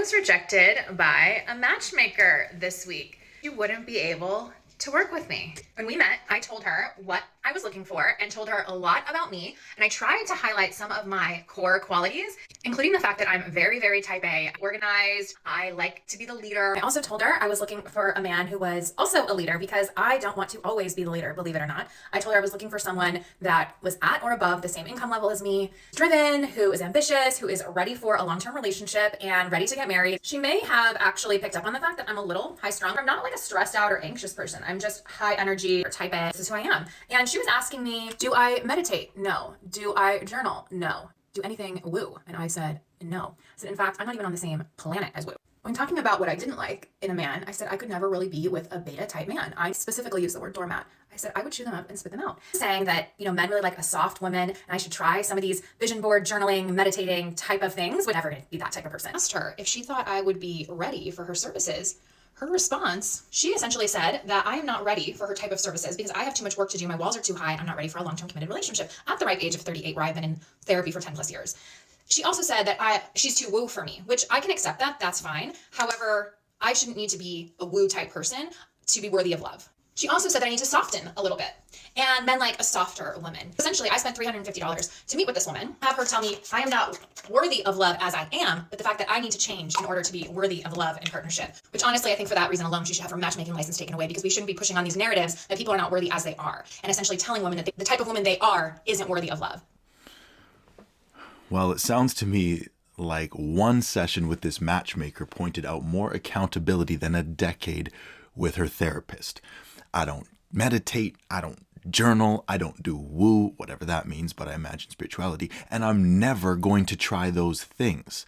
was rejected by a matchmaker this week. She wouldn't be able to work with me. When we met, I told her what I was looking for and told her a lot about me. And I tried to highlight some of my core qualities, including the fact that I'm very, very type A, organized. I like to be the leader. I also told her I was looking for a man who was also a leader because I don't want to always be the leader, believe it or not. I told her I was looking for someone that was at or above the same income level as me, driven, who is ambitious, who is ready for a long-term relationship and ready to get married. She may have actually picked up on the fact that I'm a little high strung. I'm not like a stressed out or anxious person. I'm just high energy or type A. This is who I am. And she was asking me, do I meditate? No. Do I journal? No. Do anything woo? And I said, no. I said, in fact, I'm not even on the same planet as woo. When talking about what I didn't like in a man, I said I could never really be with a beta type man. I specifically used the word doormat. I said I would chew them up and spit them out. Saying that, men really like a soft woman and I should try some of these vision board journaling, meditating type of things. Would never be that type of person. I asked her if she thought I would be ready for her services. Her response, she essentially said that I am not ready for her type of services because I have too much work to do. My walls are too high. I'm not ready for a long-term committed relationship at the ripe age of 38, where I've been in therapy for 10 plus years. She also said that she's too woo for me, which I can accept that. That's fine. However, I shouldn't need to be a woo type person to be worthy of love. She also said that I need to soften a little bit and men like a softer woman. Essentially, I spent $350 to meet with this woman, have her tell me I am not worthy of love as I am, but the fact that I need to change in order to be worthy of love and partnership. Which honestly, I think for that reason alone, she should have her matchmaking license taken away because we shouldn't be pushing on these narratives that people are not worthy as they are and essentially telling women that the type of woman they are isn't worthy of love. Well, it sounds to me like one session with this matchmaker pointed out more accountability than a decade with her therapist. I don't meditate, I don't journal, I don't do woo, whatever that means, but I imagine spirituality, and I'm never going to try those things.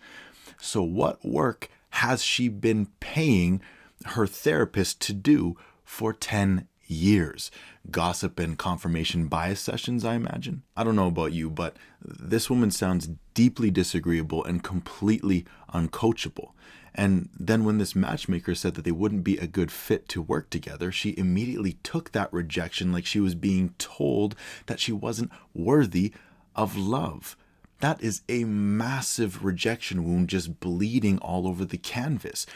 So what work has she been paying her therapist to do for 10 years? Gossip and confirmation bias sessions, I imagine. I don't know about you, but this woman sounds deeply disagreeable and completely uncoachable. And then when this matchmaker said that they wouldn't be a good fit to work together, she immediately took that rejection like she was being told that she wasn't worthy of love. That is a massive rejection wound just bleeding all over the canvas.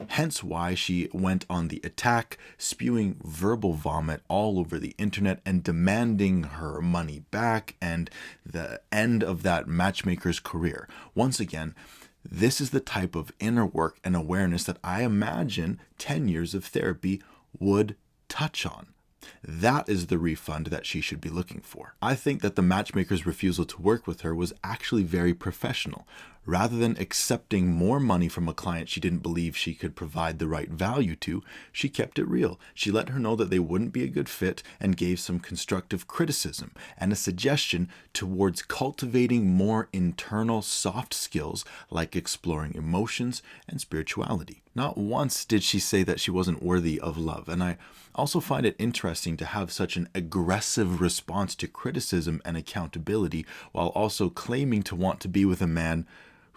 Hence why she went on the attack, spewing verbal vomit all over the internet and demanding her money back and the end of that matchmaker's career. Once again, this is the type of inner work and awareness that I imagine 10 years of therapy would touch on. That is the refund that she should be looking for. I think that the matchmaker's refusal to work with her was actually very professional. Rather than accepting more money from a client she didn't believe she could provide the right value to, she kept it real. She let her know that they wouldn't be a good fit and gave some constructive criticism and a suggestion towards cultivating more internal soft skills like exploring emotions and spirituality. Not once did she say that she wasn't worthy of love, and I also find it interesting to have such an aggressive response to criticism and accountability while also claiming to want to be with a man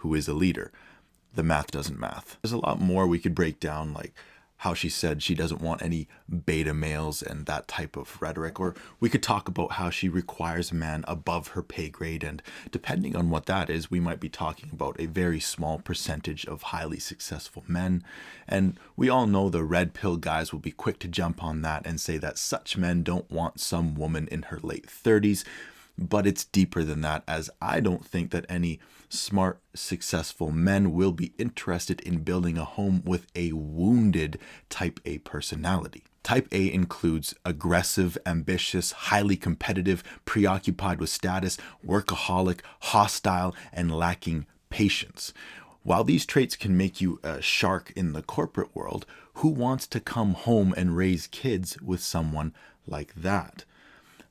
who is a leader. The math doesn't math. There's a lot more we could break down, like how she said she doesn't want any beta males and that type of rhetoric, or we could talk about how she requires a man above her pay grade, and depending on what that is, we might be talking about a very small percentage of highly successful men. And we all know the red pill guys will be quick to jump on that and say that such men don't want some woman in her late 30s. But it's deeper than that, as I don't think that any smart, successful men will be interested in building a home with a wounded type A personality. Type A includes aggressive, ambitious, highly competitive, preoccupied with status, workaholic, hostile, and lacking patience. While these traits can make you a shark in the corporate world, who wants to come home and raise kids with someone like that?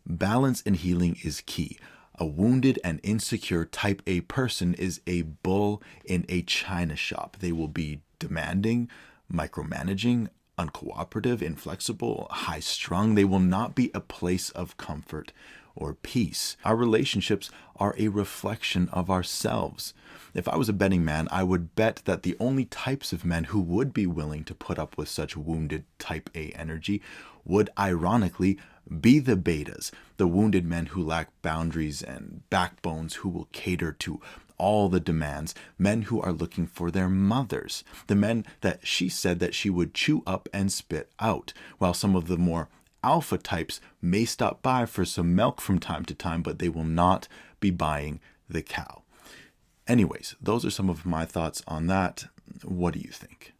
Balance and healing is key. A wounded and insecure type A person is a bull in a china shop. They will be demanding, micromanaging, uncooperative, inflexible, high-strung. They will not be a place of comfort or peace. Our relationships are a reflection of ourselves. If I was a betting man, I would bet that the only types of men who would be willing to put up with such wounded type A energy would ironically be the betas, the wounded men who lack boundaries and backbones, who will cater to all the demands, men who are looking for their mothers, the men that she said that she would chew up and spit out, while some of the more alpha types may stop by for some milk from time to time, but they will not be buying the cow. Anyways, those are some of my thoughts on that. What do you think?